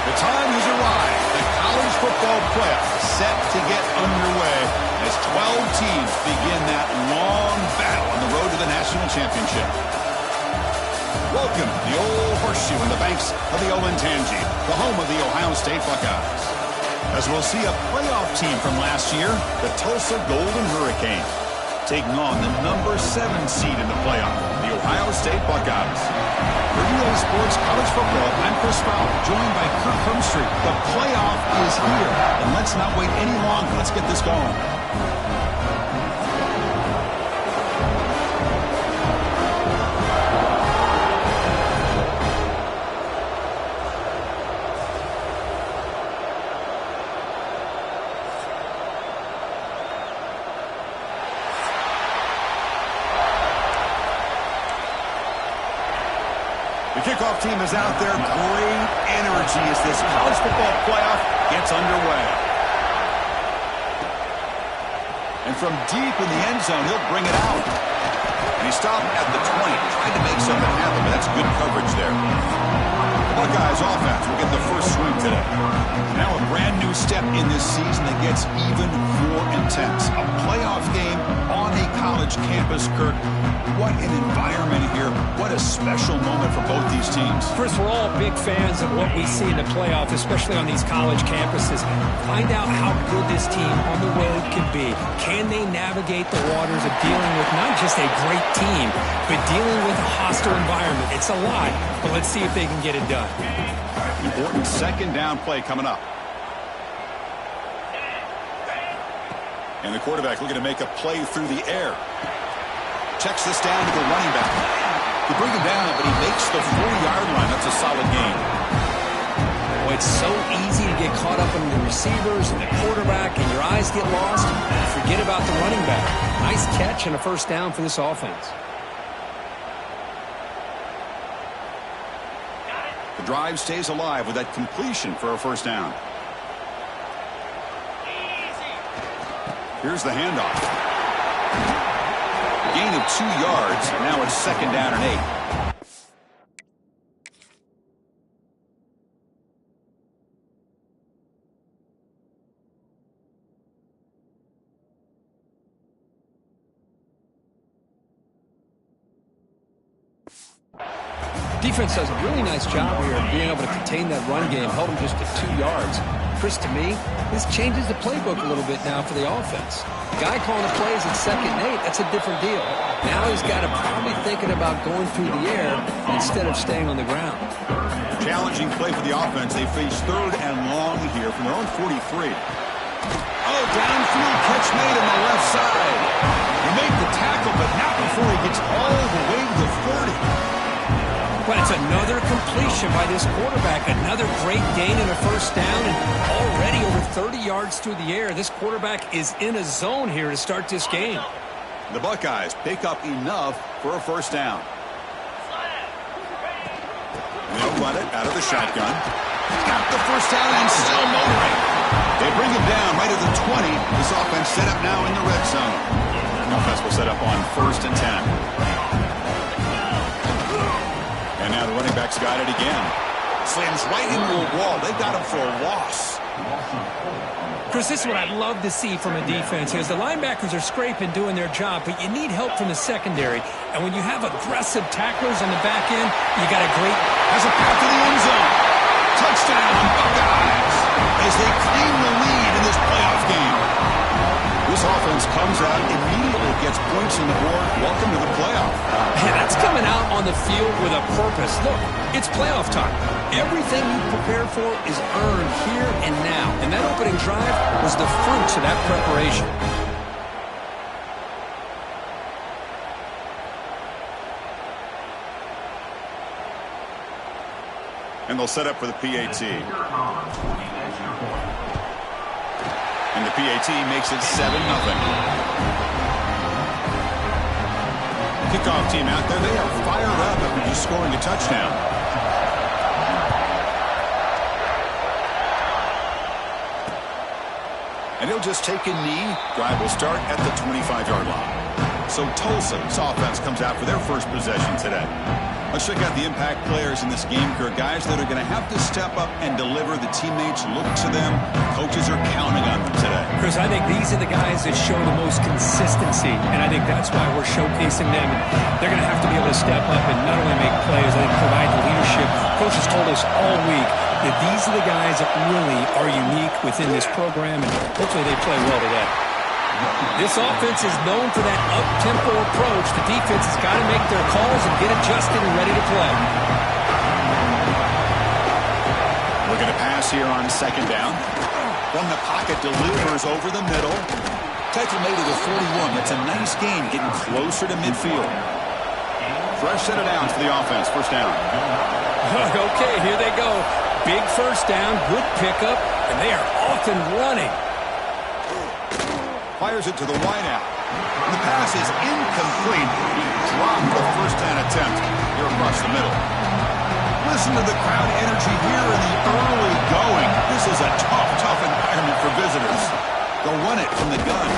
The time has arrived. The college football playoff is set to get underway as 12 teams begin that long battle on the road to the national championship. Welcome to the old horseshoe on the banks of the Olentangy, the home of the Ohio State Buckeyes. As we'll see a playoff team from last year, the Tulsa Golden Hurricane, taking on the number 7 seed in the playoff, the Ohio State Buckeyes. For EA Sports College Football, I'm Chris Fowler, joined by Kirk Hermstreet. The playoff is here, and let's not wait any longer. Let's get this going. The kickoff team is out there. Great energy as this college football playoff gets underway. And from deep in the end zone, he'll bring it out. And he stopped at the 20, trying to make something happen, but that's good coverage there. The Buckeyes offense will get the first swing today. Now a brand new step in this season that gets even more intense. A playoff game on a college campus, Kirk. What an environment here. What a special moment for both these teams. Chris, we're all big fans of what we see in the playoff, especially on these college campuses. Find out how good this team on the road can be. Can they navigate the waters of dealing with not just a great team, but dealing with a hostile environment? It's a lot, but let's see if they can get it done. Important second down play coming up. And the quarterback looking to make a play through the air. Checks this down to the running back. He bring him down, but he makes the 40-yard line. That's a solid gain. Well, it's so easy to get caught up in the receivers and the quarterback, and your eyes get lost. Forget about the running back. Nice catch and a first down for this offense. The drive stays alive with that completion for a first down. Here's the handoff. Gain of 2 yards. Now it's second down and 8. Defense does a really nice job here of being able to contain that run game, held them just to 2 yards. Chris, to me, this changes the playbook a little bit now for the offense. The guy calling the plays at 2nd and 8, that's a different deal. Now he's got to probably thinking about going through the air instead of staying on the ground. Challenging play for the offense. They face 3rd and long here from their own 43. Oh, downfield catch made on the left side. He made the tackle, but not before he gets all the way to the 30. But it's another completion by this quarterback. Another great gain in a 1st down, and already over 30 yards through the air. This quarterback is in a zone here to start this game. The Buckeyes pick up enough for a 1st down. They'll run it out of the shotgun. Got the 1st down and still motoring. They bring him down right at the 20. This offense set up now in the red zone. The offense will set up on 1st and 10. And now the running back's got it again. Slams right into a wall. They got him for a loss. Chris, this is what I'd love to see from a defense. As the linebackers are scraping, doing their job, but you need help from the secondary. And when you have aggressive tacklers on the back end, you got a great... Has a path to the end zone. Touchdown, Buckeyes, as they claim the lead in this playoff game. This offense comes out, immediately gets points on the board. Welcome to the playoff. And that's coming out on the field with a purpose. Look, it's playoff time. Everything you prepare for is earned here and now. And that opening drive was the fruits of that preparation. And they'll set up for the PAT. And the PAT makes it 7-0. Kickoff team out there. They are fired up after just scoring a touchdown. And he'll just take a knee. Drive will start at the 25-yard line. So Tulsa's offense comes out for their first possession today. Let's check out the impact players in this game. Guys that are going to have to step up and deliver. The teammates look to them. Coaches are counting on them today. Chris, I think these are the guys that show the most consistency, and I think that's why we're showcasing them. They're going to have to be able to step up and not only make plays, I think provide the leadership. Coaches told us all week that these are the guys that really are unique within this program, and hopefully they play well today. This offense is known for that up-tempo approach. The defense has got to make their calls and get adjusted and ready to play. We're going to pass here on 2nd down. From the pocket, delivers over the middle. Tackle made at the 41. That's a nice gain, getting closer to midfield. Fresh set of downs for the offense. 1st down. Okay, here they go. Big 1st down, good pickup, and they are off and running. Fires it to the wideout. The pass is incomplete. He dropped the 1st down attempt here across the middle. Listen to the crowd energy here in the early going. This is a tough environment for visitors. They'll run it from the gun.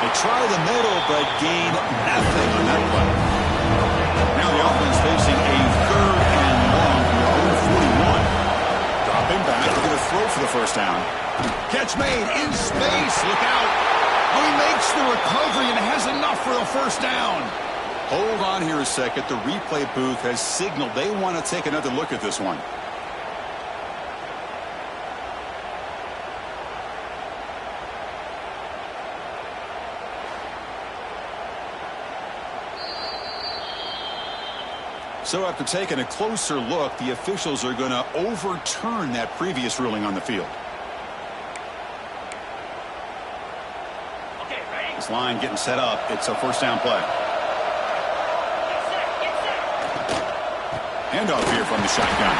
They try the middle, but gain nothing on that play. Now the offense facing a 3rd and long from their own 41. Dropping back, they're going to throw for the 1st down. Catch made in space. Look out. Oh, he makes the recovery and has enough for the 1st down. Hold on here a second. The replay booth has signaled they want to take another look at this one. So after taking a closer look, the officials are going to overturn that previous ruling on the field. This line getting set up. It's a 1st down play. Handoff here from the shotgun.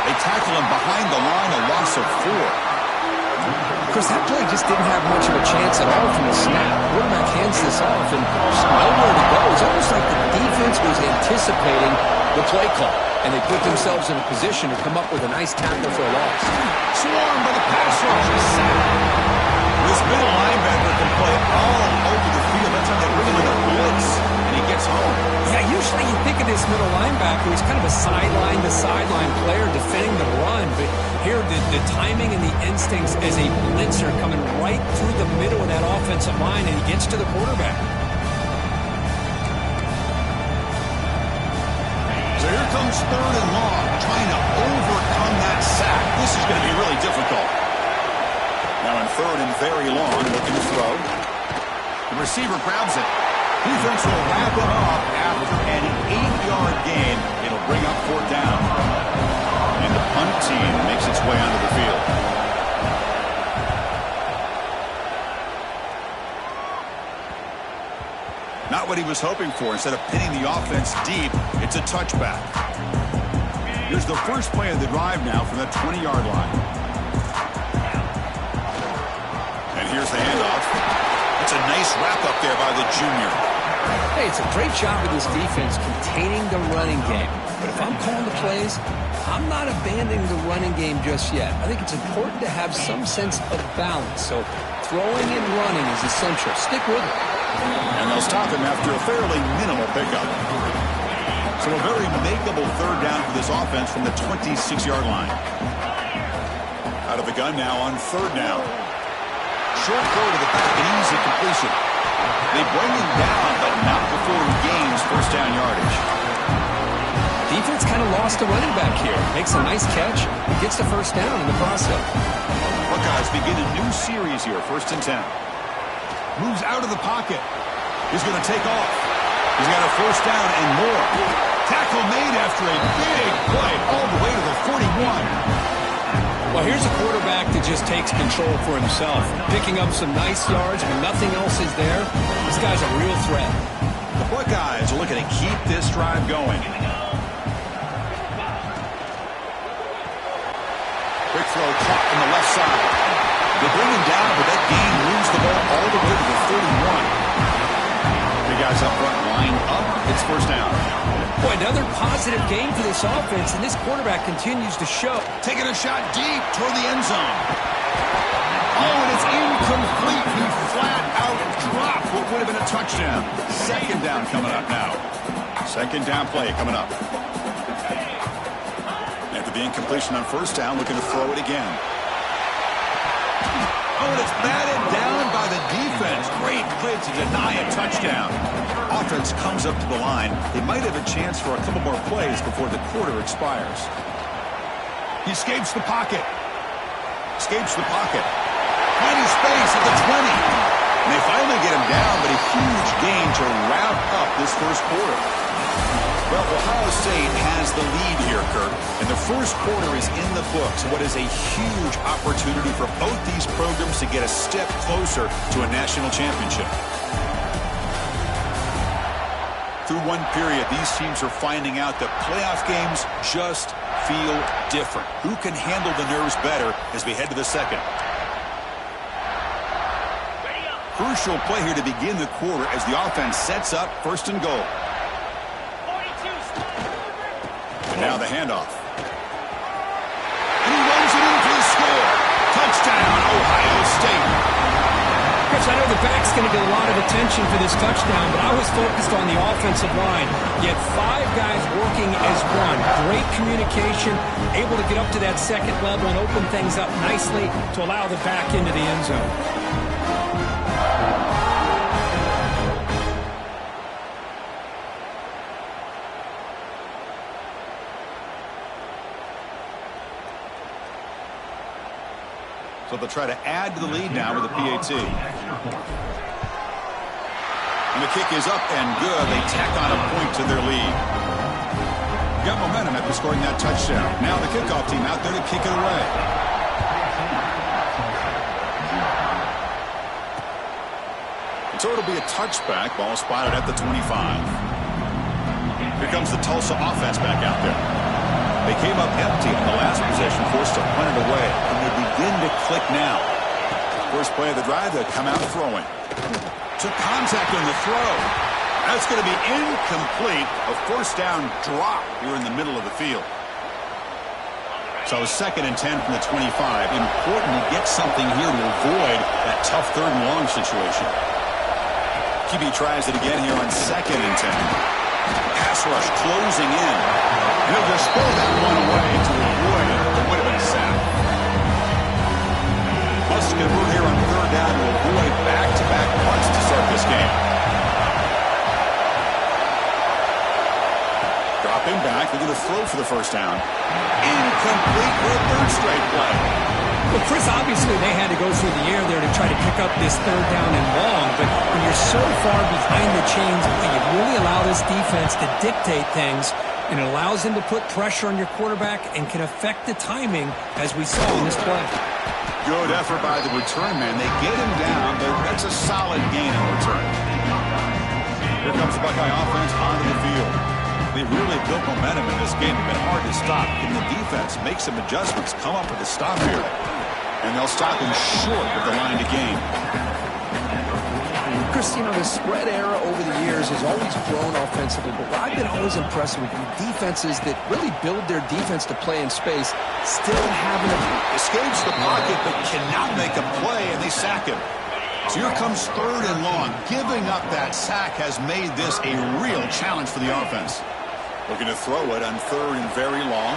They tackle him behind the line, a loss of 4. Chris, that play just didn't have much of a chance at all from the snap. Quarterback hands this off and there's nowhere to go. It's almost like the defense was anticipating the play call, and they put themselves in a position to come up with a nice tackle for a loss. Swarmed by the pass rush. This middle linebacker can play all over the field. That's how they bring him in a blitz, and he gets home. Yeah, usually you think of this middle linebacker, he's kind of a sideline-to-sideline player defending the run, but here the timing and the instincts as a blitzer coming right through the middle of that offensive line, and he gets to the quarterback. So here comes it's 3rd and long, trying to overcome that sack. This is going to be really difficult. Now in 3rd and very long, looking to throw. The receiver grabs it. Defense will wrap it up after an 8-yard gain. It'll bring up 4th down. And the punt team makes its way onto the field. Not what he was hoping for. Instead of pinning the offense deep, it's a touchback. Here's the first play of the drive now from the 20-yard line. And here's the handoff. It's a nice wrap-up there by the junior. Hey, it's a great job of this defense containing the running game. But if I'm calling the plays, I'm not abandoning the running game just yet. I think it's important to have some sense of balance. So throwing and running is essential. Stick with it. And they'll stop him after a fairly minimal pickup. So a very makeable 3rd down for this offense from the 26-yard line. Out of the gun now on 3rd down. Short throw to the back, an easy completion. They bring him down, but not before he gains 1st down yardage. Defense kind of lost a running back here. Makes a nice catch and gets the 1st down in the process. Buckeyes begin a new series here, 1st and 10. Moves out of the pocket. He's going to take off. He's got a 1st down and more. Tackle made after a big play all the way to the 41. Well, here's a quarterback that just takes control for himself. Picking up some nice yards when nothing else is there. This guy's a real threat. The Buckeyes are looking to keep this drive going. Quick throw caught on the left side. They bring him down, but that gain moves the ball all the way to the 31. The guys up front line up. It's 1st down. Boy, another positive game for this offense, and this quarterback continues to show. Taking a shot deep toward the end zone. Oh, and it's incomplete. He flat out dropped what would have been a touchdown. 2nd down coming up now. 2nd down play coming up. After the incompletion on 1st down, looking to throw it again. Oh, and it's batted down by the defense. Great play to deny a touchdown. Offense comes up to the line. They might have a chance for a couple more plays before the quarter expires. He escapes the pocket. Escapes the pocket. Finding space at the 20. And they finally get him down, but a huge gain to wrap up this 1st quarter. Well, Ohio State has the lead here, Kirk, and the 1st quarter is in the books. What is a huge opportunity for both these programs to get a step closer to a national championship. Through one period, these teams are finding out that playoff games just feel different. Who can handle the nerves better as we head to the 2nd? Crucial play here to begin the quarter as the offense sets up 1st and goal. And now the handoff. And he runs it in for the score. Touchdown, Ohio State. Chris, I know the back's going to get a lot of attention for this touchdown, but I was focused on the offensive line. You had 5 guys working as one. Great communication, able to get up to that 2nd level and open things up nicely to allow the back into the end zone. So they'll try to add to the lead now with a PAT. And the kick is up and good. They tack on a point to their lead. Got momentum after scoring that touchdown. Now the kickoff team out there to kick it away. And so it'll be a touchback. Ball spotted at the 25. Here comes the Tulsa offense back out there. They came up empty on the last possession, forced to punt it away. And they begin to click now. First play of the drive, they come out throwing. Took contact on the throw. That's going to be incomplete. A 1st down drop here in the middle of the field. So 2nd and 10 from the 25. Important to get something here to avoid that tough 3rd and long situation. QB tries it again here on 2nd and 10. Pass rush closing in. And he'll just throw that one away to avoid it. It would have been a sack. Must convert here on 3rd down to avoid back-to-back punts to start this game. Dropping back Looking to throw for the first down. Incomplete for a third straight play. Well, Chris, obviously they had to go through the air there to try to pick up this third down and long, but when you're so far behind the chains, you really allow this defense to dictate things, and it allows them to put pressure on your quarterback and can affect the timing, as we saw in this play. Good effort by the return man. They get him down, but that's a solid gain in return. Here comes the Buckeye offense onto the field. They've really built momentum in this game. It's been hard to stop. Can the defense make some adjustments, come up with a stop here? And they'll stop him short of the line to gain. Chris, the spread era over the years has always grown offensively, but what I've been always impressed with defenses that really build their defense to play in space still having escapes the pocket but cannot make a play, and they sack him. So here comes third and long. Giving up that sack has made this a real challenge for the offense. Looking to throw it on third and very long.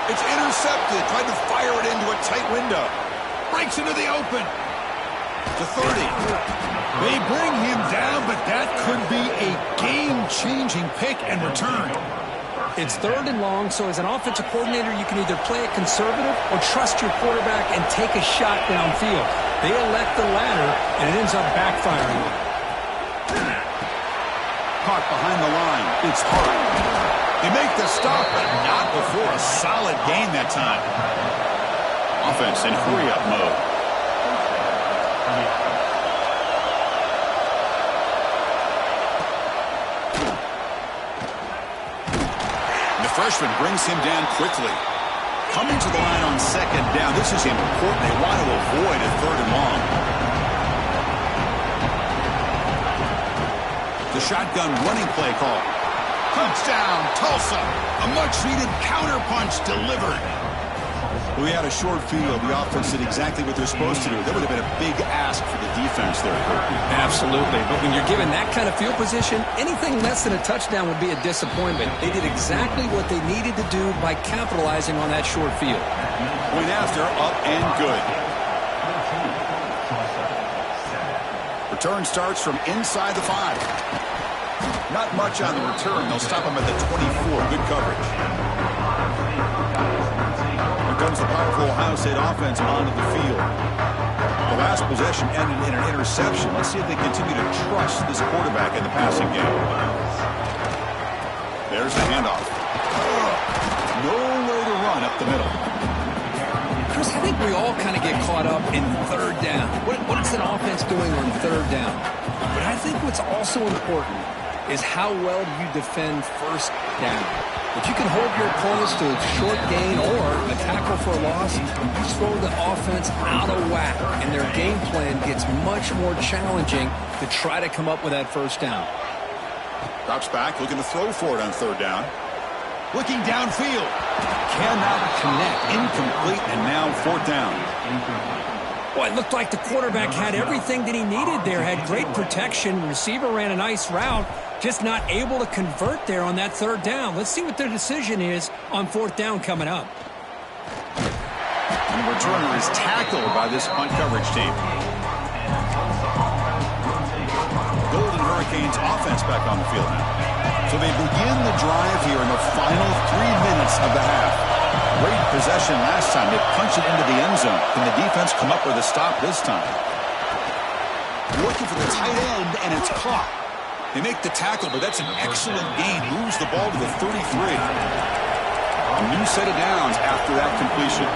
It's intercepted. Tried to fire it into a tight window. Breaks into the open. To 30. They bring him down, but that could be a game-changing pick and return. It's third and long, so as an offensive coordinator, you can either play it conservative or trust your quarterback and take a shot downfield. They elect the latter, and it ends up backfiring. Caught behind the line. It's hard. They make the stop, but not before a solid gain that time. Offense in hurry-up mode. The freshman brings him down quickly. Coming to the line on second down. This is important. They want to avoid a third and long. The shotgun running play call. Touchdown, Tulsa. A much-needed counterpunch delivered. We had a short field. The offense did exactly what they're supposed to do. That would have been a big ask for the defense there. Absolutely. But when you're given that kind of field position, anything less than a touchdown would be a disappointment. They did exactly what they needed to do by capitalizing on that short field. Point after, up and good. Return starts from inside the 5. Not much on the return. They'll stop him at the 24. Good coverage. Here comes the powerful Ohio State offense onto the field. The last possession ended in an interception. Let's see if they continue to trust this quarterback in the passing game. There's the handoff. No way to run up the middle. Chris, I think we all kind of get caught up in third down. What is an offense doing on third down? But I think what's also important is how well do you defend first down. If you can hold your opponents to a short gain or a tackle for a loss, you throw the offense out of whack, and their game plan gets much more challenging to try to come up with that first down. Drops back, looking to throw for it on third down. Looking downfield. Cannot connect. Incomplete, and now fourth down. Well, it looked like the quarterback had everything that he needed there. Had great protection. Receiver ran a nice route. Just not able to convert there on that third down. Let's see what their decision is on fourth down coming up. And the returner is tackled by this punt coverage team. Golden Hurricanes offense back on the field now. So they begin the drive here in the final 3 minutes of the half. Great possession last time. They punch it into the end zone. Can the defense come up with a stop this time? Looking for the tight end, and it's caught. They make the tackle, but that's an excellent gain. Moves the ball to the 33. A new set of downs after that completion.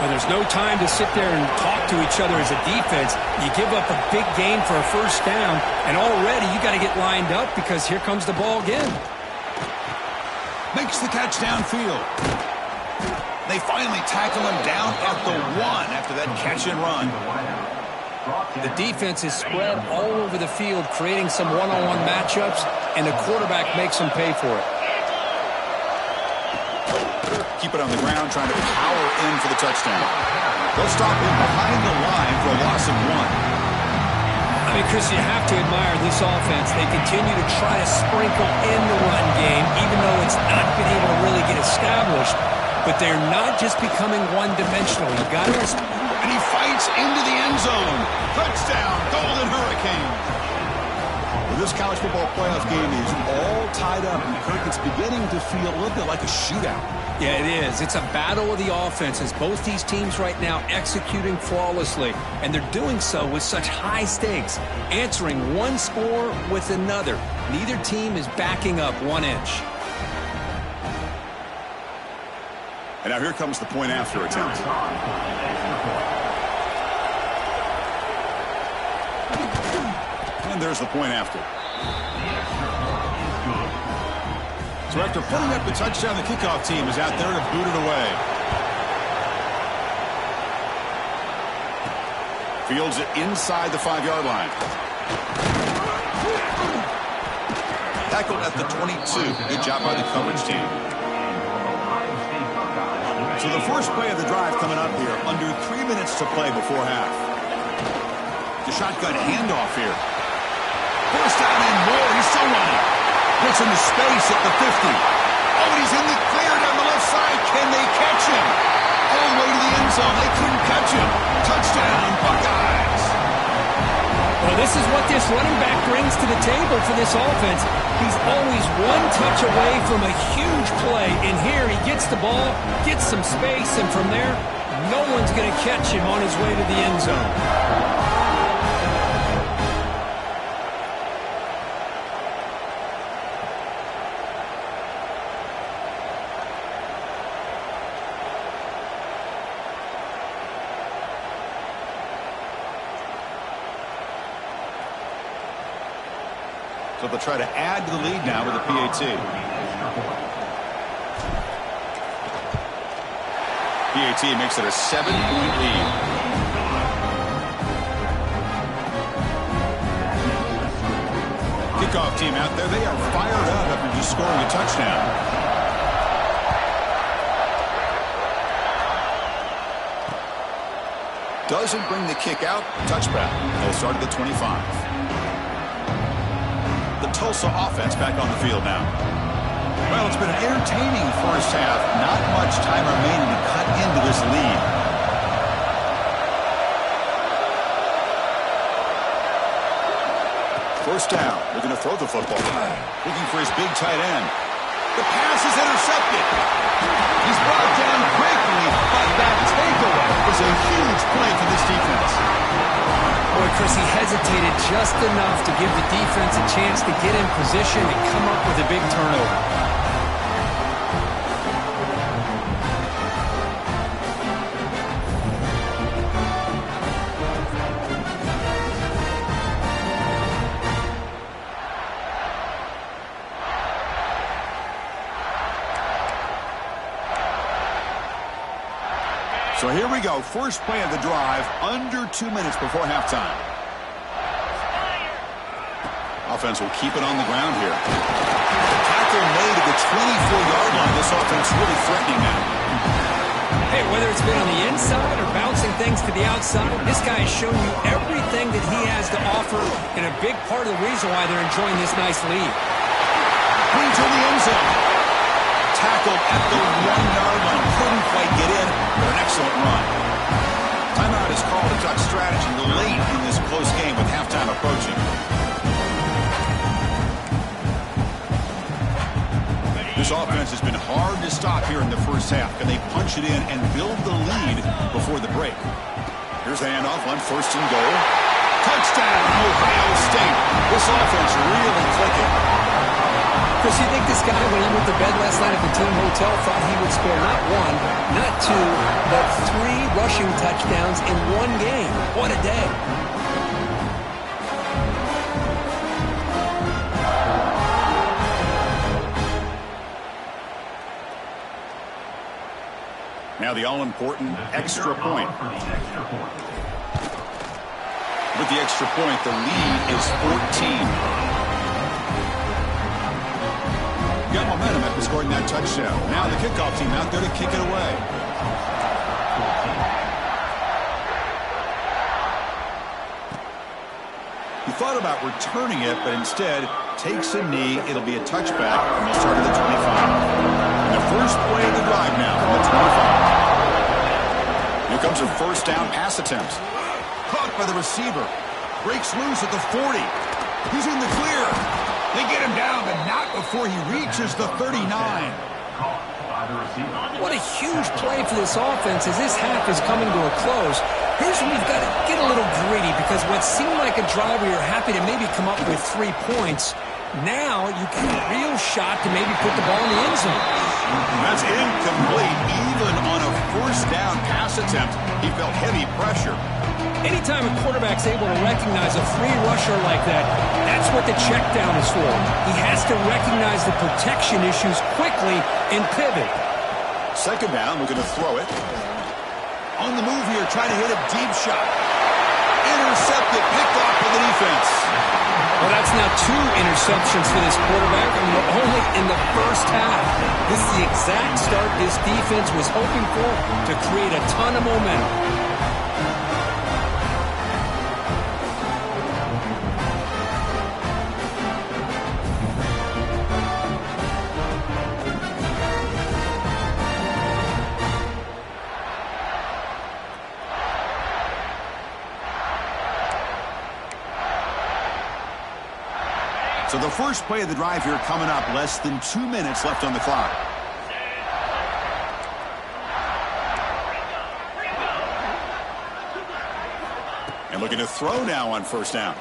Well, there's no time to sit there and talk to each other as a defense. You give up a big gain for a first down, and already you got to get lined up because here comes the ball again. Makes the catch downfield. They finally tackle him down at the 1 after that catch and run. The defense is spread all over the field, creating some one-on-one matchups, and the quarterback makes them pay for it. Keep it on the ground, trying to power in for the touchdown. They'll stop him behind the line for a loss of 1. I mean, Chris, you have to admire this offense. They continue to try to sprinkle in the run game, even though it's not been able to really get established. But they're not just becoming one-dimensional. You got to respect. And he fights into the end zone. Touchdown, Golden Hurricanes. Well, this this college football playoff game is all tied up, and Kirk, it's beginning to feel a little bit like a shootout. Yeah, it is. It's a battle of the offenses. Both these teams right now executing flawlessly, and they're doing so with such high stakes, answering one score with another. Neither team is backing up 1 inch. And now here comes the point after attempt. And there's the point after. So after putting up the touchdown, the kickoff team is out there to boot it away. Fields it inside the 5-yard line. Tackled at the 22. Good job by the coverage team. So the first play of the drive coming up here. Under 3 minutes to play before half. The shotgun handoff here. First down and more. He's still running. Gets into space at the 50. Oh, and he's in the clear down the left side. Can they catch him? All the way to the end zone. They couldn't catch him. Touchdown, Buckeyes. Well, this is what this running back brings to the table for this offense. He's always one touch away from a huge play. And here he gets the ball, gets some space, and from there, no one's going to catch him on his way to the end zone. So they'll try to add to the lead now with a PAT. PAT makes it a 7-point lead. Kickoff team out there. They are fired up after just scoring a touchdown. Doesn't bring the kick out. Touchback. They'll start at the 25. Tulsa offense back on the field now. Well, it's been an entertaining first half. Not much time remaining to cut into this lead. First down. They're going to throw the football. Looking for his big tight end. The pass is intercepted. He's brought down quickly, but that takeaway is a huge play for this defense. Boy, Chris, he hesitated just enough to give the defense a chance to get in position and come up with a big turnover. So here we go. First play of the drive, under 2 minutes before halftime. Offense will keep it on the ground here. Tackle made at the 24-yard line. This offense really threatening now. Hey, whether it's been on the inside or bouncing things to the outside, this guy has shown you everything that he has to offer, and a big part of the reason why they're enjoying this nice lead. Into the end zone. Tackled at the 1-yard line. Couldn't quite get in, but an excellent run. Timeout is called to talk strategy late in this close game with halftime approaching. This offense has been hard to stop here in the first half. Can they punch it in and build the lead before the break? Here's the handoff on 1st and goal. Touchdown, Ohio State. This offense really clicking. Chris, you think this guy, when he went to bed last night at the team hotel, thought he would score not 1, not 2, but 3 rushing touchdowns in one game? What a day. Now the all-important extra point. With the extra point, the lead is 14. Got momentum after scoring that touchdown. Now the kickoff team out there to kick it away. He thought about returning it, but instead takes a knee. It'll be a touchback, and they'll start at the 25. And the first play of the drive now from the 25. Here comes a first down pass attempt. Caught by the receiver. Breaks loose at the 40. He's in the clear. They get him down, but not before he reaches the 39. What a huge play for this offense as this half is coming to a close. Here's where we've got to get a little greedy because what seemed like a drive where you're happy to maybe come up with 3 points, now you get a real shot to maybe put the ball in the end zone. That's incomplete. Even on a first down pass attempt, he felt heavy pressure. Anytime a quarterback's able to recognize a free rusher like that, that's what the check down is for. He has to recognize the protection issues quickly and pivot. Second down, we're going to throw it. On the move here, trying to hit a deep shot. Intercepted, picked off by the defense. Well, that's now 2 interceptions for this quarterback, and we're only in the first half. This is the exact start this defense was hoping for to create a ton of momentum. So the first play of the drive here coming up, less than 2 minutes left on the clock. And looking to throw now on first down.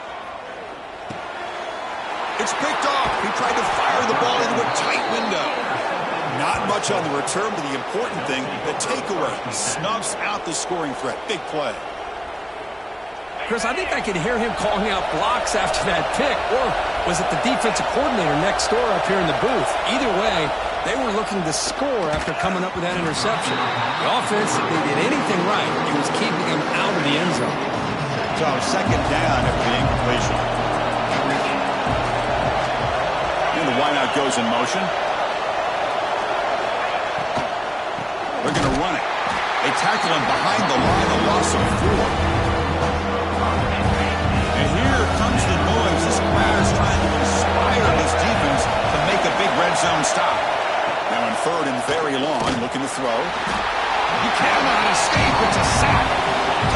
It's picked off. He tried to fire the ball into a tight window. Not much on the return, but the important thing, the takeaway. Snuffs out the scoring threat. Big play. Chris, I think I could hear him calling out blocks after that pick. Or was it the defensive coordinator next door up here in the booth? Either way, they were looking to score after coming up with that interception. The offense, if they did anything right, it was keeping him out of the end zone. So second down after the incompletion. And the wideout goes in motion. They're going to run it. They tackle him behind the line, a loss of 4. And here comes the noise. This crowd is trying to inspire this defense to make a big red zone stop. Now in third and very long, looking to throw. He cannot escape. It's a sack.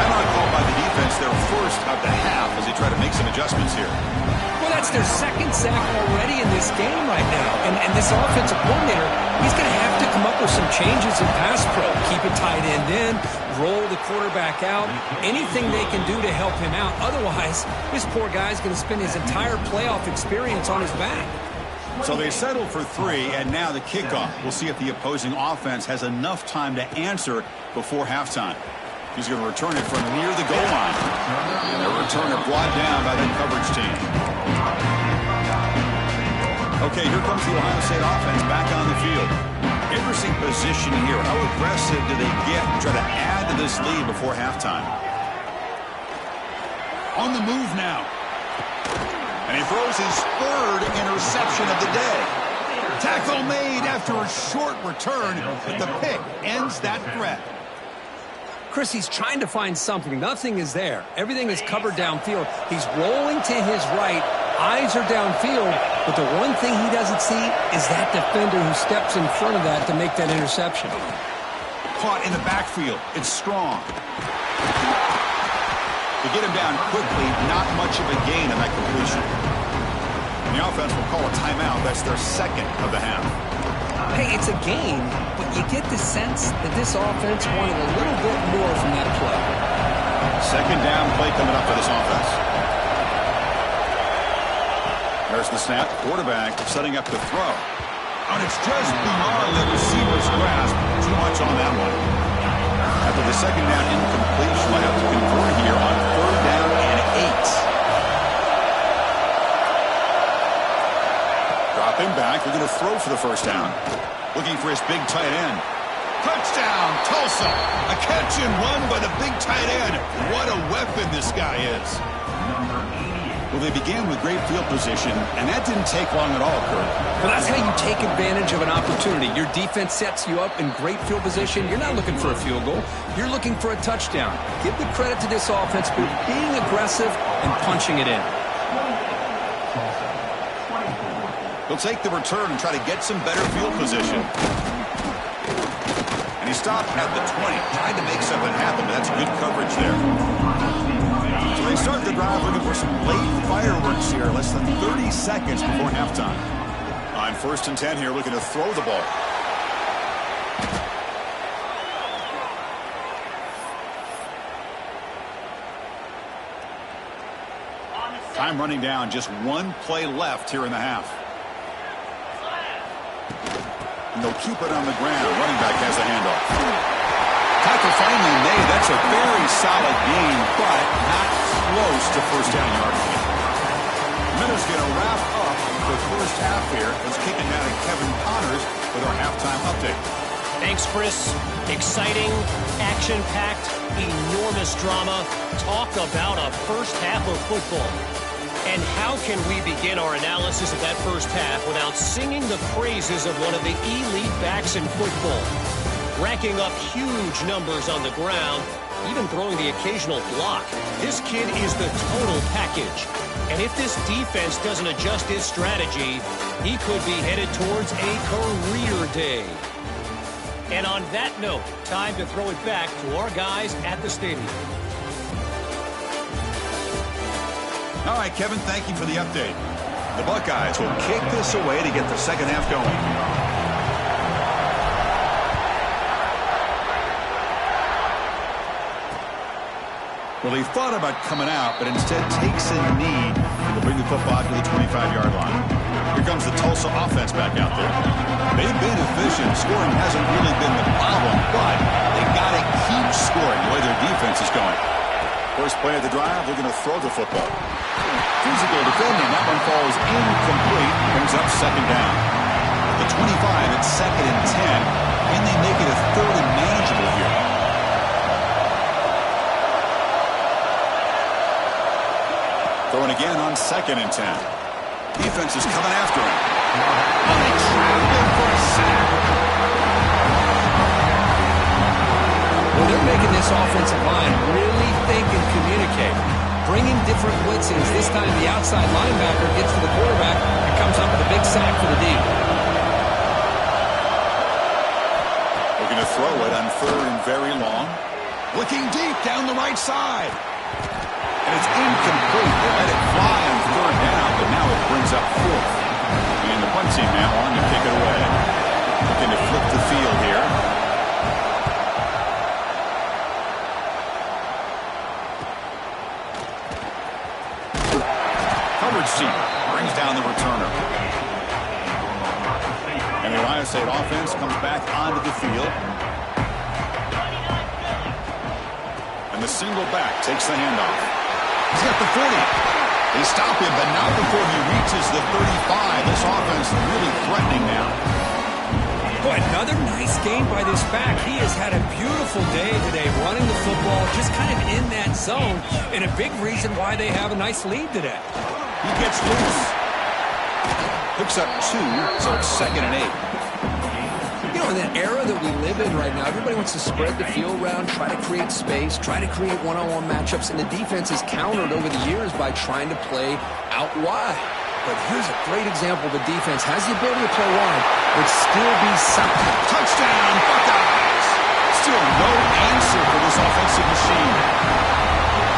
Timeout called by the defense, their first of the half, as they try to make some adjustments here. Well, that's their second sack already in this game right now. And this offensive coordinator, he's going to have to come up with some changes in pass pro. Keep a tight end in, roll the quarterback out, anything they can do to help him out. Otherwise, this poor guy's going to spend his entire playoff experience on his back. So they settle for 3, and now the kickoff. We'll see if the opposing offense has enough time to answer before halftime. He's going to return it from near the goal line. And their returner brought down by the coverage team. Okay, here comes the Ohio State offense back on the field. Interesting position here. How aggressive do they get to try to add to this lead before halftime? On the move now. And he throws his 3rd interception of the day. Tackle made after a short return, but the pick ends that threat. Chris, he's trying to find something. Nothing is there. Everything is covered downfield. He's rolling to his right. Eyes are downfield. But the one thing he doesn't see is that defender who steps in front of that to make that interception. Caught in the backfield. It's strong. To get him down quickly, not much of a gain on that completion. And the offense will call a timeout. That's their second of the half. Hey, it's a game, but you get the sense that this offense wanted a little bit more from that play. Second down play coming up for this offense. There's the snap. Quarterback setting up the throw. And it's just beyond the receiver's grasp. Too much on that one. After the second down incompletion, they have to convert here on 3rd down and 8. Dropping back. We're going to throw for the first down. Looking for his big tight end. Touchdown, Tulsa. A catch and run by the big tight end. What a weapon this guy is. Well, they began with great field position, and that didn't take long at all, Kurt. Well, that's how you take advantage of an opportunity. Your defense sets you up in great field position. You're not looking for a field goal. You're looking for a touchdown. Give the credit to this offense for being aggressive and punching it in. He'll take the return and try to get some better field position. And he stopped at the 20. Tried to make something happen, but that's good coverage there. So So they start the drive looking for some late fireworks here, less than 30 seconds before halftime. On 1st and 10 here, looking to throw the ball. Time running down, just one play left here in the half. And they'll keep it on the ground. Running back has the handoff. Tackle finally made. That's a very solid gain, but not close to first down yardage. Minutes going to wrap up the first half here. Let's kick it down to Kevin Connors with our halftime update. Thanks, Chris. Exciting, action-packed, enormous drama. Talk about a first half of football. And how can we begin our analysis of that first half without singing the praises of one of the elite backs in football? Racking up huge numbers on the ground, even throwing the occasional block. This kid is the total package. And if this defense doesn't adjust his strategy, he could be headed towards a career day. And on that note, time to throw it back to our guys at the stadium. All right, Kevin, thank you for the update. The Buckeyes will kick this away to get the second half going. Well, he thought about coming out, but instead takes a knee to bring the football to the 25-yard line. Here comes the Tulsa offense back out there. They've been efficient. Scoring hasn't really been the problem, but they got to keep scoring the way their defense is going. First play of the drive, they're going to throw the football. Physical defending. That one falls incomplete. Brings up second down. At the 25, it's 2nd and 10. And they make it a 3rd and manageable here. Throwing again on 2nd and 10. Defense is coming after him. And they trap him for a sack. Well, they're making this offensive line really think and communicate. Bringing different blitzes. This time the outside linebacker gets to the quarterback and comes up with a big sack for the D. Looking to throw it on 3rd and very long. Looking deep down the right side. And it's incomplete. They let it fly on 3rd down, but now it brings up 4th. And the punt team now on to kick it away. Looking to flip the field here. Brings down the returner. And the Ohio State offense comes back onto the field. And the single back takes the handoff. He's got the 40. They stop him, but not before he reaches the 35. This offense is really threatening now. Boy, another nice game by this back. He has had a beautiful day today running the football, just kind of in that zone, and a big reason why they have a nice lead today. He gets loose. Picks up 2, so it's 2nd and 8. You know, in that era that we live in right now, everybody wants to spread the field around, try to create space, try to create one-on-one matchups, and the defense has countered over the years by trying to play out wide. But here's a great example. The defense has the ability to play wide, but still be sound. Touchdown, Buckeyes! Still no answer for this offensive machine.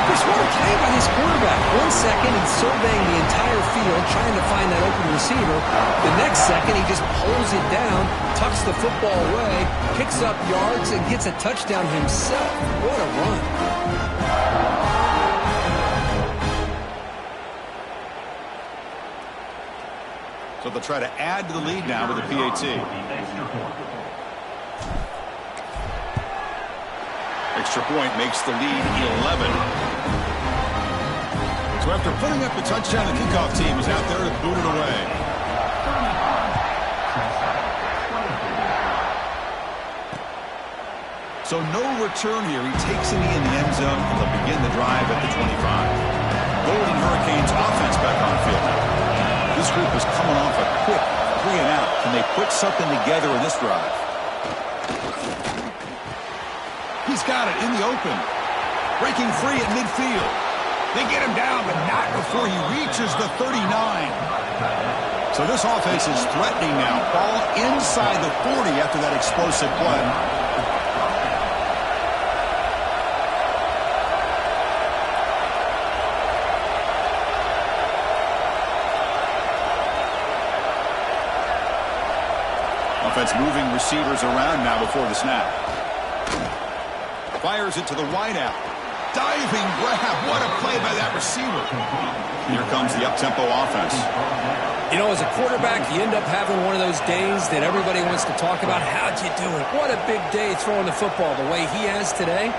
Chris, what a play by this quarterback. 1 second, he's surveying the entire field, trying to find that open receiver. The next second, he just pulls it down, tucks the football away, picks up yards, and gets a touchdown himself. What a run. So they'll try to add to the lead now with a PAT. Extra point makes the lead 11. So after putting up the touchdown, the kickoff team is out there to boot it away. So no return here. He takes it in the end zone, and they'll begin the drive at the 25. Golden Hurricanes offense back on field now. This group is coming off a quick 3 and out. Can they put something together in this drive? He's got it in the open. Breaking free at midfield. They get him down, but not before he reaches the 39. So this offense is threatening now. Ball inside the 40 after that explosive play. Offense moving receivers around now before the snap. Fires it to the wideout. Diving grab. What a play by that receiver. Here comes the up-tempo offense. You know, as a quarterback, you end up having one of those days that everybody wants to talk about. How'd you do it? What a big day throwing the football the way he has today.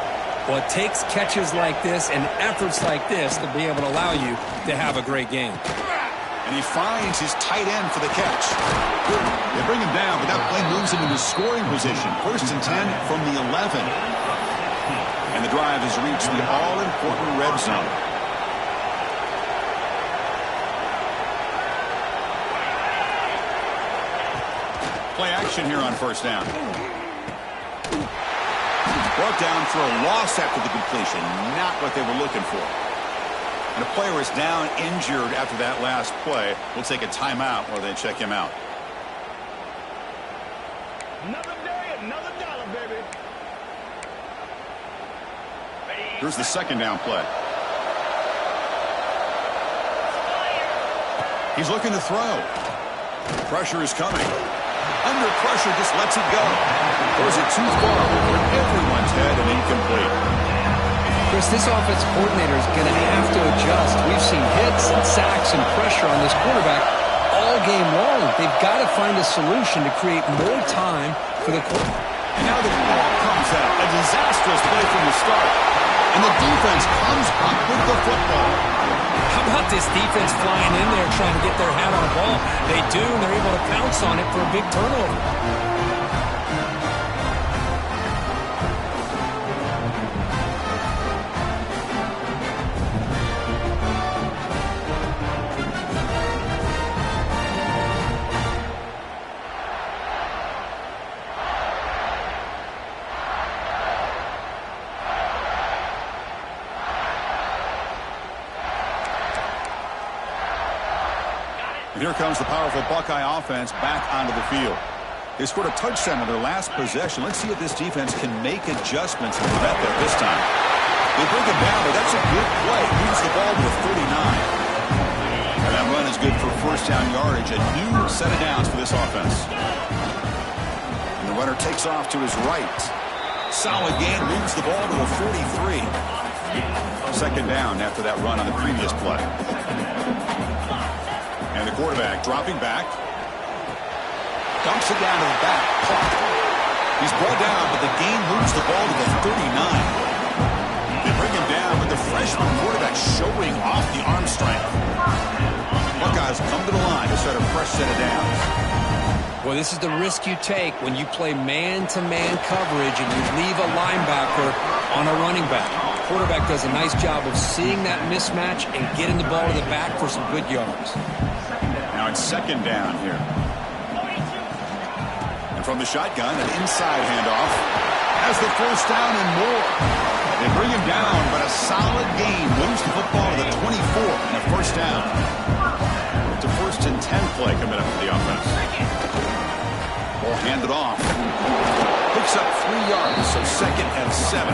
Well, it takes catches like this and efforts like this to be able to allow you to have a great game. And he finds his tight end for the catch. They bring him down, but that play moves him into scoring position. 1st and 10 from the 11. And the drive has reached the all-important red zone. Play action here on 1st down. Brought down for a loss after the completion. Not what they were looking for. And a player is down injured after that last play. We'll take a timeout while they check him out. Another day, another dollar, baby. Here's the 2nd down play. He's looking to throw. Pressure is coming. Under pressure, just lets it go. Throws it too far over everyone's head and incomplete. Chris, this offense coordinator is going to have to adjust. We've seen hits and sacks and pressure on this quarterback all game long. They've got to find a solution to create more time for the quarterback. And now the ball comes out. A disastrous play from the start. And the defense comes up with the football. How about this defense flying in there trying to get their hat on the ball? They do, and they're able to pounce on it for a big turnover. And here comes the powerful Buckeye offense back onto the field. They scored a touchdown on their last possession. Let's see if this defense can make adjustments and prevent that this time. They bring it down, but that's a good play. Moves the ball to the 39. And that run is good for 1st down yardage. A new set of downs for this offense. And the runner takes off to his right. Solid gain, moves the ball to the 43. 2nd down after that run on the previous play. And the quarterback dropping back. Dumps it down to the back. He's brought down, but the gain moves the ball to the 39. They bring him down, but the freshman quarterback showing off the arm strength. Buckeyes come to the line to set a fresh set of downs. Well, this is the risk you take when you play man-to-man coverage and you leave a linebacker on a running back. The quarterback does a nice job of seeing that mismatch and getting the ball to the back for some good yards. Now it's 2nd down here. And from the shotgun, an inside handoff. Has the 1st down and more. They bring him down, but a solid gain moves the football to the 24 and a 1st down. It's a 1st and 10 play coming up for the offense. Ball handed off. Picks up 3 yards, so 2nd and 7.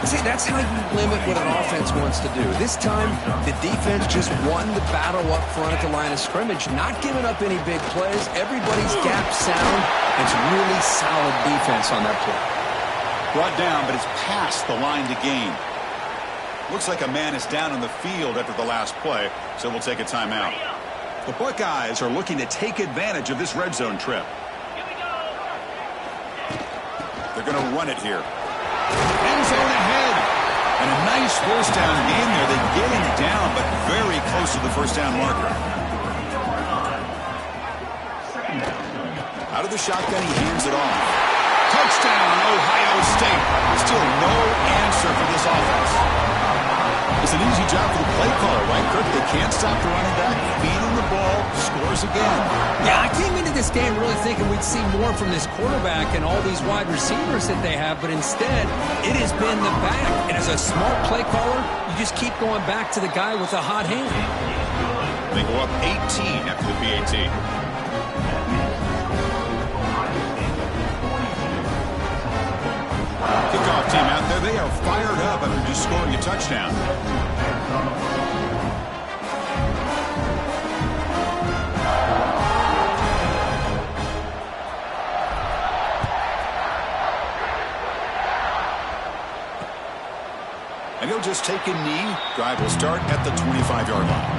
See, that's how you limit what an offense wants to do. This time, the defense just won the battle up front at the line of scrimmage, not giving up any big plays. Everybody's gap sound. It's really solid defense on that play. Brought down, but it's past the line to gain. Looks like a man is down on the field after the last play, so we'll take a timeout. The Buckeyes are looking to take advantage of this red zone trip. They're going to run it here. End zone ahead. And a nice 1st down gain there. They get him down, but very close to the 1st down marker. Out of the shotgun, he hands it off. Touchdown, Ohio State. Still no answer for this offense. It's an easy job for the play caller, right, Kirk? They can't stop the running back, feed him the ball, scores again. Yeah, I came into this game really thinking we'd see more from this quarterback and all these wide receivers that they have, but instead, it has been the back. And as a smart play caller, you just keep going back to the guy with a hot hand. They go up 18 after the PAT. Kickoff team out there, they are fired up after just scoring a touchdown. Heels take a knee. Drive will start at the 25-yard line.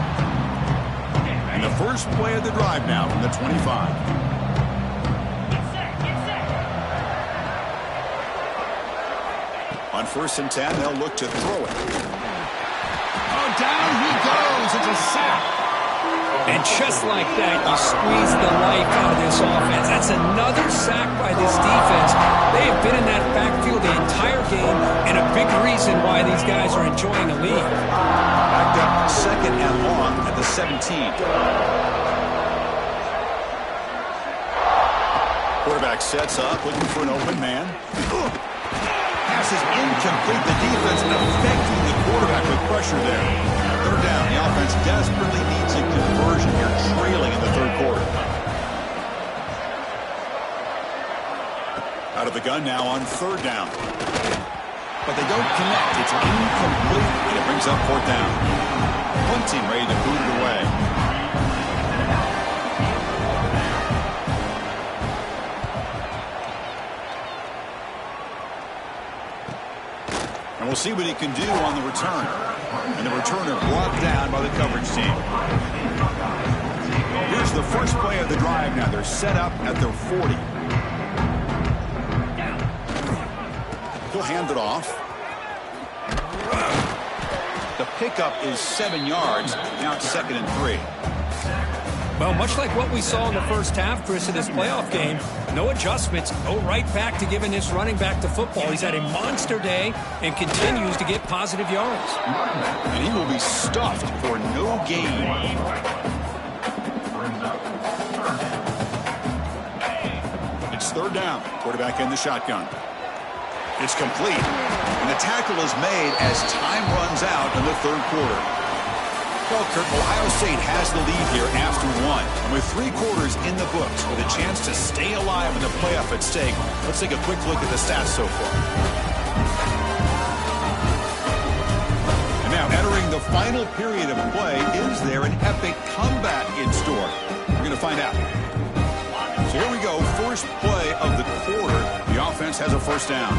And the first play of the drive now from the 25. On 1st and 10, they'll look to throw it. Oh, down he goes. It's a sack. And just like that, you squeeze the life out of this offense. That's another sack by this defense. They have been in that backfield the entire game, and a big reason why these guys are enjoying a lead. Backed up 2nd and long at the 17. Quarterback sets up, looking for an open man. Pass is incomplete. The defense affecting the quarterback with pressure there. 3rd down. The offense desperately needs a conversion here, trailing in the 3rd quarter. Out of the gun now on 3rd down. But they don't connect. It's incomplete, and it brings up 4th down. Punting, ready to boot it away. And we'll see what he can do on the return. And the returner brought down by the coverage team. Here's the first play of the drive now. They're set up at their 40. He'll hand it off. The pickup is 7 yards. Now it's 2nd and 3. Well, much like what we saw in the first half, Chris, in this playoff game, no adjustments, go right back to giving this running back the football. He's had a monster day and continues to get positive yards. And he will be stuffed for no gain. It's 3rd down. Quarterback in the shotgun. It's complete. And the tackle is made as time runs out in the 3rd quarter. Well, Kurt, Ohio State has the lead here after 1. And with 3 quarters in the books with a chance to stay alive in the playoff at stake, let's take a quick look at the stats so far. And now entering the final period of play, is there an epic comeback in store? We're going to find out. So here we go. First play of the quarter. The offense has a 1st down.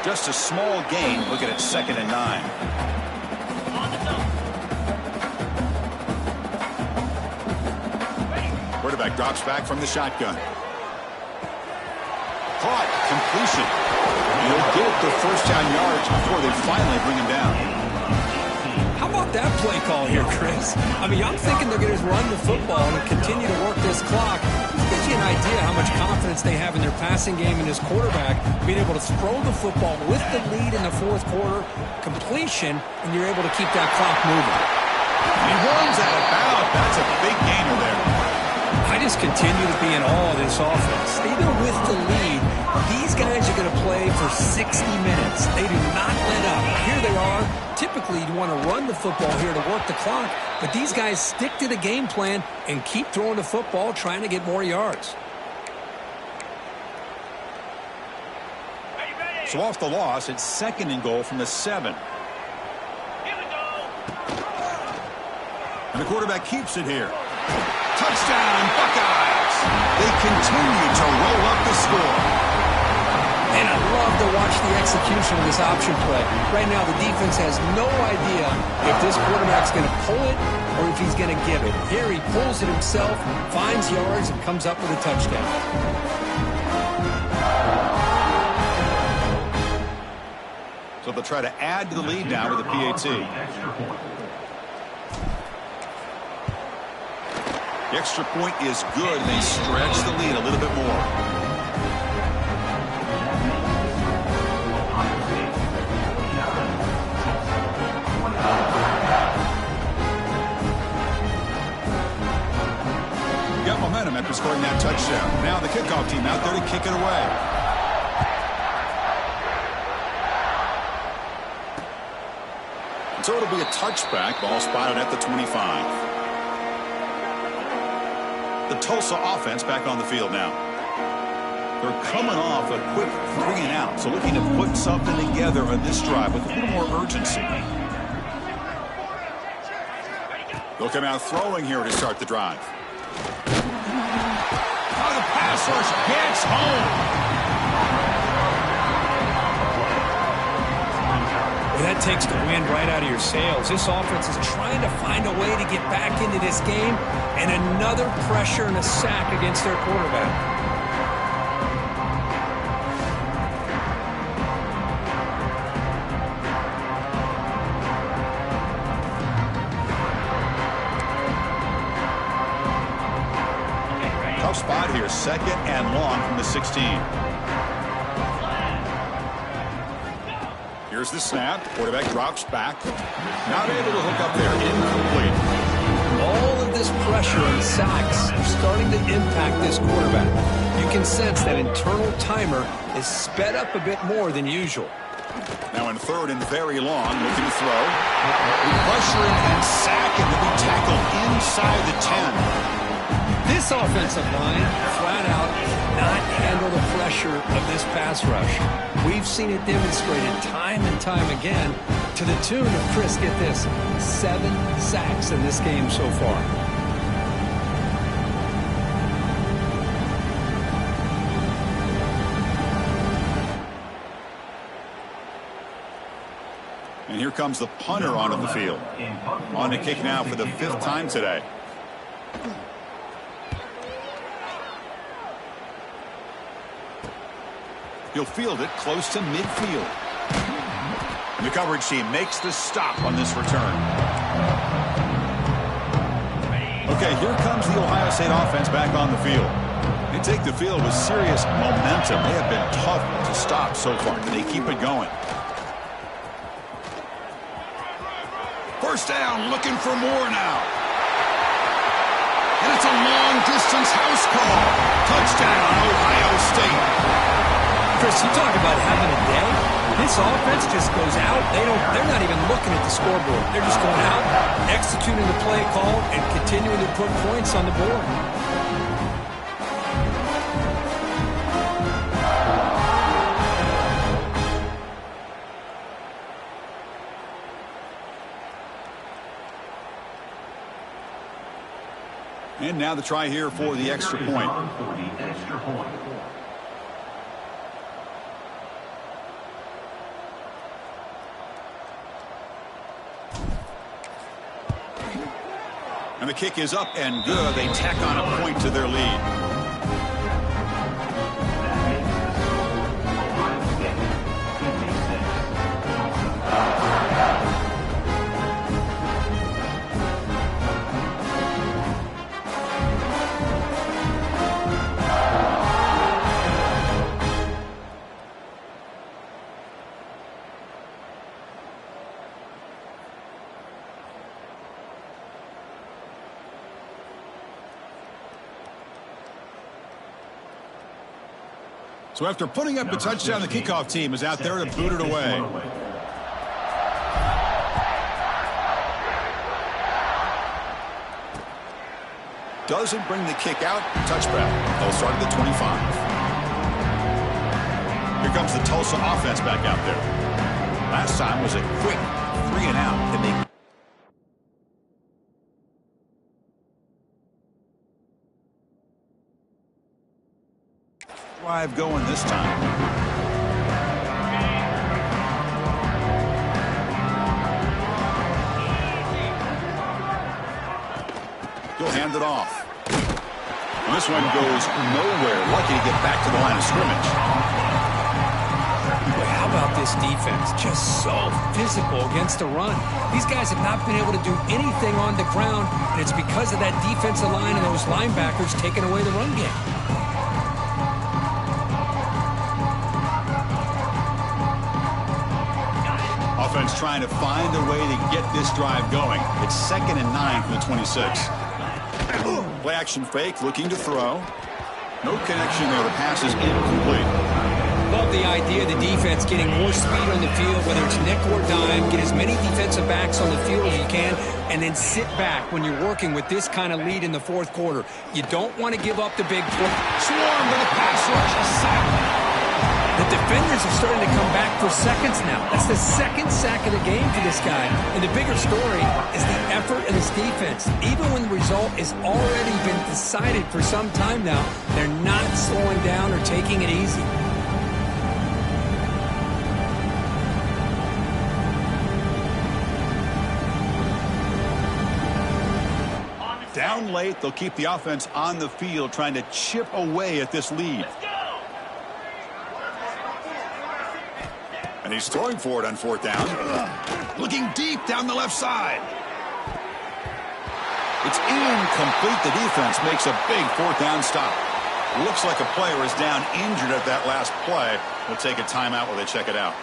Just a small gain. Looking at 2nd and 9. Quarterback drops back from the shotgun. Caught. Completion. And he'll get the 1st down yards before they finally bring him down. How about that play call here, Chris? I mean, I'm thinking they're going to run the football and continue to work this clock. This gives you an idea how much confidence they have in their passing game and his quarterback being able to throw the football with the lead in the 4th quarter, completion, and you're able to keep that clock moving. He runs out of bounds. That's a big gainer there. I just continue to be in awe of this offense. Even with the lead, these guys are going to play for 60 minutes. They do not let up. Here they are. Typically, you want to run the football here to work the clock, but these guys stick to the game plan and keep throwing the football, trying to get more yards. So off the loss, it's 2nd and goal from the 7. And the quarterback keeps it here. Touchdown, Buckeyes! They continue to roll up the score. And I love to watch the execution of this option play. Right now, the defense has no idea if this quarterback's going to pull it or if he's going to give it. Here he pulls it himself, finds yards, and comes up with a touchdown. So they'll try to add to the lead now with a PAT. The extra point is good. They stretch the lead a little bit more. Got momentum after scoring that touchdown. Now the kickoff team out there to kick it away. So it'll be a touchback. Ball spotted at the 25. The Tulsa offense back on the field now. They're coming off a quick 3 and out, so looking to put something together on this drive with a little more urgency. They'll come out throwing here to start the drive. Oh, the pass rush gets home. That takes the wind right out of your sails. This offense is trying to find a way to get back into this game, and another pressure and a sack against their quarterback. Tough spot here, 2nd and long from the 16. Here's the snap. Quarterback drops back. Not able to hook up there. Incomplete. All of this pressure and sacks are starting to impact this quarterback. You can sense that internal timer is sped up a bit more than usual. Now in 3rd and very long, looking to throw. Pressuring and sacking to be tackled inside the 10. This offensive line, flat out, cannot handle the pressure of this pass rush. We've seen it demonstrated time and time again to the tune of, Chris, get this, 7 sacks in this game so far. And here comes the punter onto the field. On the kick now for the 5th time today. He'll field it close to midfield. And the coverage team makes the stop on this return. Okay, here comes the Ohio State offense back on the field. They take the field with serious momentum. They have been tough to stop so far. They keep it going. First down, looking for more now. And it's a long-distance house call. Touchdown, Ohio State. Chris, you talk about having a day. This offense just goes out. They're not even looking at the scoreboard. They're just going out, executing the play call, and continuing to put points on the board. And now the try here for the extra point. And the kick is up and good. They tack on a point to their lead. So after putting up a touchdown, the kickoff team is out there to boot it away. Doesn't bring the kick out. Touchback. They'll start at the 25. Here comes the Tulsa offense back out there. Last time was a quick 3 and out. And they drive going this time. He'll hand it off. And this one goes nowhere. Lucky to get back to the line of scrimmage. Boy, how about this defense? Just so physical against the run. These guys have not been able to do anything on the ground, and it's because of that defensive line and those linebackers taking away the run game. Offense trying to find a way to get this drive going. It's 2nd and 9 from the 26. Play action fake, looking to throw. No connection there. The pass is incomplete. Love the idea of the defense getting more speed on the field, whether it's nickel or dime. Get as many defensive backs on the field as you can, and then sit back when you're working with this kind of lead in the 4th quarter. You don't want to give up the big play. Swarm with a pass rush. A sack. The defenders are starting to come back for seconds now. That's the 2nd sack of the game for this guy. And the bigger story is the effort of this defense. Even when the result has already been decided for some time now, they're not slowing down or taking it easy. Down late, they'll keep the offense on the field trying to chip away at this lead. And he's throwing for it on 4th down. Looking deep down the left side. It's incomplete. The defense makes a big 4th down stop. Looks like a player is down injured at that last play. We'll take a timeout while they check it out.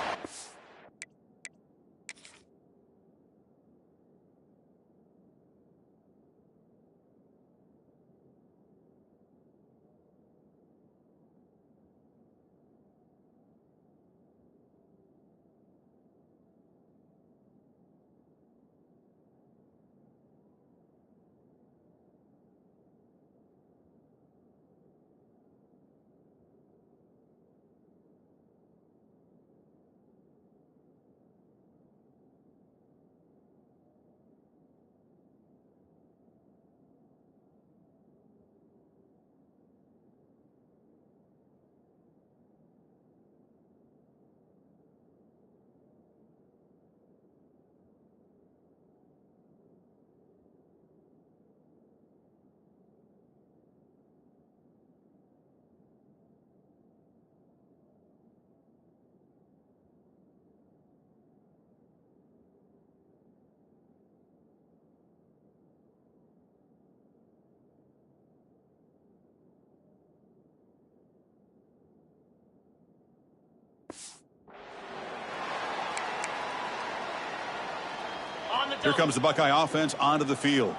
Here comes the Buckeye offense onto the field.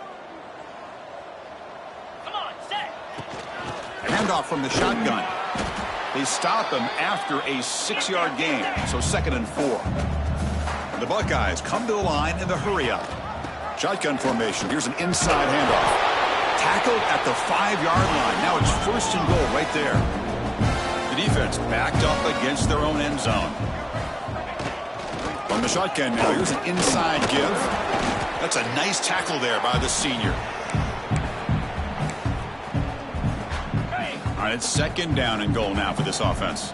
Come on, set. Handoff from the shotgun. They stop him after a 6-yard gain, so 2nd and 4. The Buckeyes come to the line in the hurry-up. Shotgun formation. Here's an inside handoff. Tackled at the 5-yard line. Now it's 1st and goal right there. The defense backed up against their own end zone. From the shotgun now, here's an inside give. That's a nice tackle there by the senior. All right, it's 2nd down and goal now for this offense.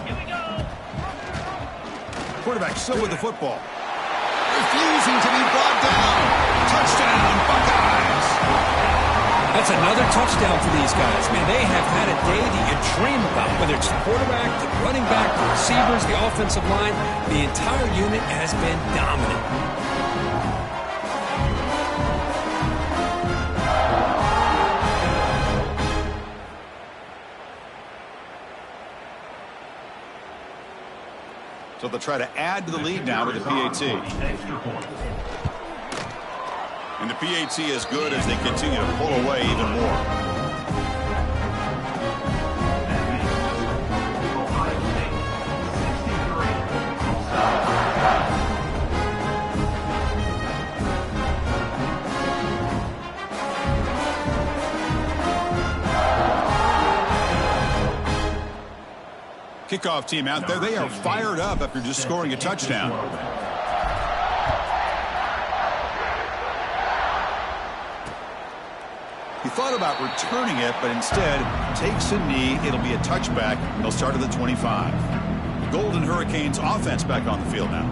Here we go. Quarterback still with the football. Refusing to be brought down. Touchdown, Buckeyes. That's another touchdown for these guys. Man, they have had a day that you dream about. Whether it's the quarterback, the running back, the receivers, the offensive line, the entire unit has been dominant. So they'll try to add to the lead now with the PAT. And the PAT is good as they continue to pull away even more. Kickoff team out there. They are fired up after just scoring a touchdown. He thought about returning it, but instead takes a knee. It'll be a touchback. They'll start at the 25. The Golden Hurricanes offense back on the field now.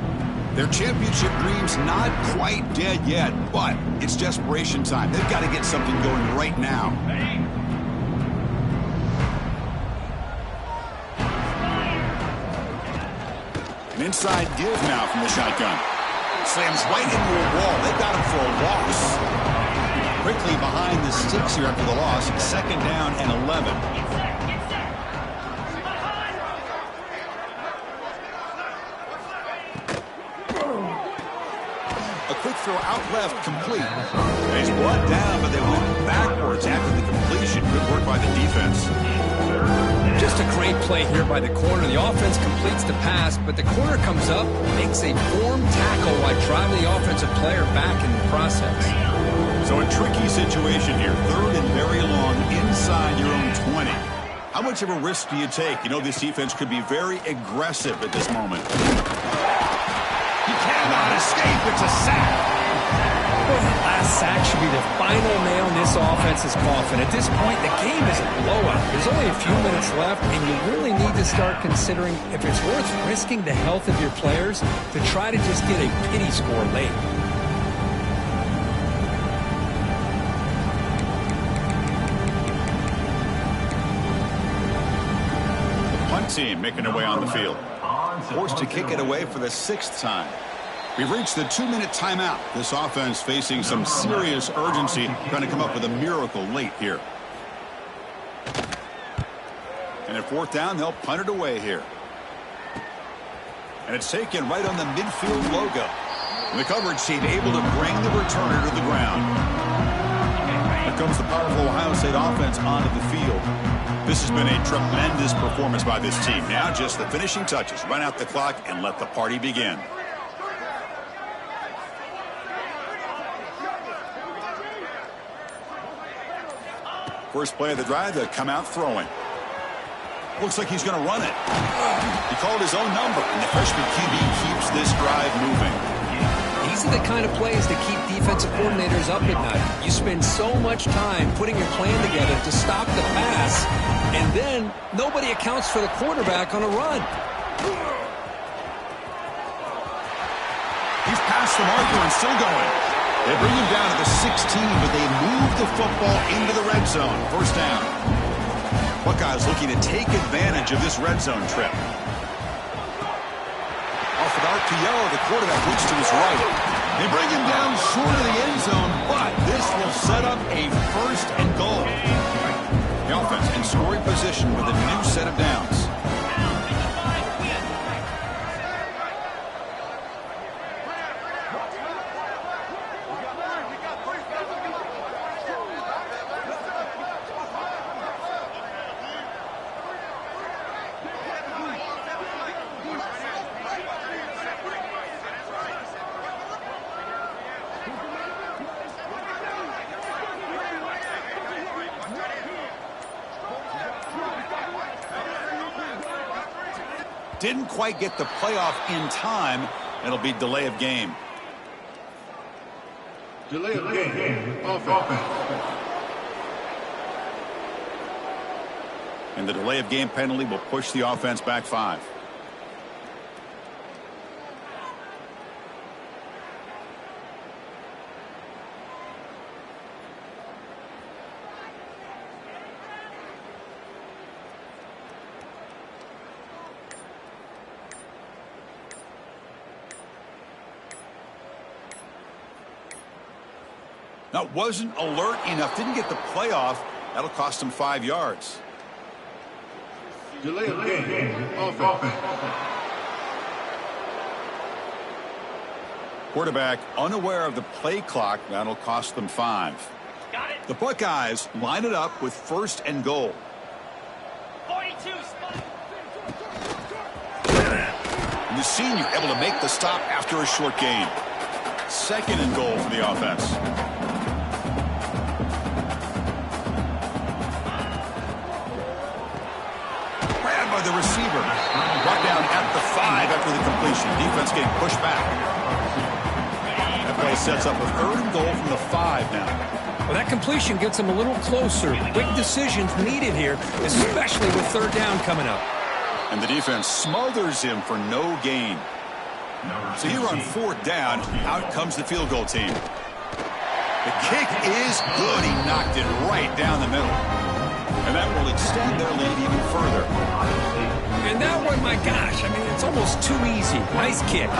Their championship dreams not quite dead yet, but it's desperation time. They've got to get something going right now. An inside give now from the shotgun. Slams right into a wall. They got him for a loss. Quickly behind the sticks here after the loss. 2nd down and 11. A quick throw out left, complete. He's brought down, but they went backwards after the completion. Good work by the defense. Just a great play here by the corner. The offense completes the pass, but the corner comes up, makes a form tackle while driving the offensive player back in the process. So a tricky situation here. 3rd and very long inside your own 20. How much of a risk do you take? You know this defense could be very aggressive at this moment. He cannot escape. It's a sack. The last sack should be the final nail in this offense's coffin. At this point, the game is a blowout. There's only a few minutes left, and you really need to start considering if it's worth risking the health of your players to try to just get a pity score late. team making their way on the field. Forced to kick it away for the 6th time. We've reached the 2-minute timeout. This offense facing some serious urgency, trying to come up with a miracle late here. And at 4th down, they'll punt it away here. And it's taken right on the midfield logo. And the coverage team able to bring the returner to the ground. Here comes the powerful Ohio State offense onto the field. This has been a tremendous performance by this team. Now just the finishing touches. Run out the clock and let the party begin. First play of the drive, they come out throwing. Looks like he's going to run it. He called his own number, and the freshman QB keeps this drive moving. These are the kind of plays that keep defensive coordinators up at night. You spend so much time putting your plan together to stop the pass, and then nobody accounts for the quarterback on a run. He's past the marker and still going. They bring him down to the 16, but they move the football into the red zone. First down. Buckeyes looking to take advantage of this red zone trip. Off an RPO, the quarterback looks to his right. They bring him down short of the end zone, but this will set up a 1st and goal. The offense in scoring position with a new set of downs. Didn't quite get the playoff in time. It'll be delay of game. Delay of game. Offense. And the delay of game penalty will push the offense back 5. Now, wasn't alert enough, didn't get the playoff. That'll cost him 5 yards. Delay of game. Offense. Quarterback unaware of the play clock. That'll cost them 5. Got it. The Buckeyes line it up with 1st and goal. 42. And the senior able to make the stop after a short gain. 2nd and goal for the offense. The receiver brought down at the 5 after the completion. Defense getting pushed back. That play sets up a 3rd and goal from the 5 now. Well, that completion gets them a little closer. Quick decisions needed here, especially with 3rd down coming up. And the defense smothers him for no gain. So here on 4th down, out comes the field goal team. The kick is good. He knocked it right down the middle. And that will extend their lead even further. And that one, my gosh, I mean, it's almost too easy. Nice kick.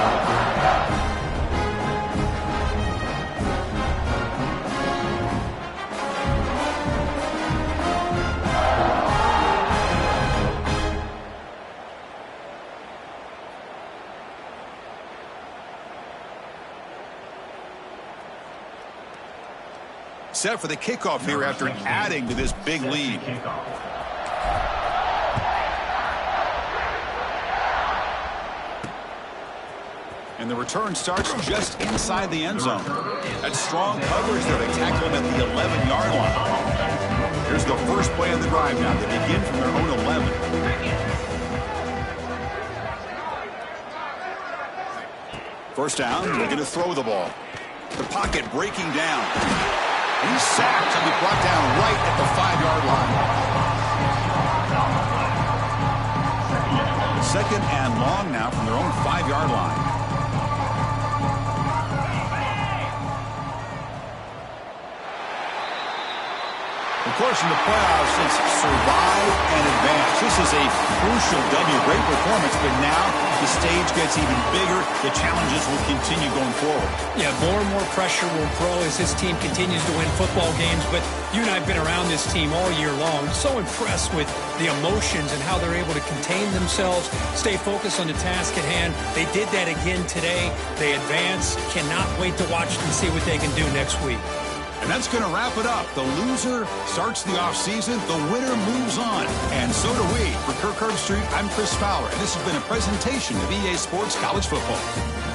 Set for the kickoff here after adding to this big lead. And the return starts just inside the end zone. That's strong coverage there. They tackle him at the 11-yard line. Here's the first play of the drive now. They begin from their own 11. First down, they're going to throw the ball. The pocket breaking down. He's sacked and be brought down right at the 5-yard line. 2nd and long now from their own 5-yard line. The course, in the playoffs, it's survive and advance. This is a crucial W. Great performance, but now the stage gets even bigger. The challenges will continue going forward. Yeah, more and more pressure will grow as this team continues to win football games, but you and I have been around this team all year long. So impressed with the emotions and how they're able to contain themselves, stay focused on the task at hand. They did that again today. They advance. Cannot wait to watch and see what they can do next week. And that's going to wrap it up. The loser starts the offseason. The winner moves on. And so do we. For Kirk Herbstreit, I'm Chris Fowler. And this has been a presentation of EA Sports College Football.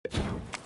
it.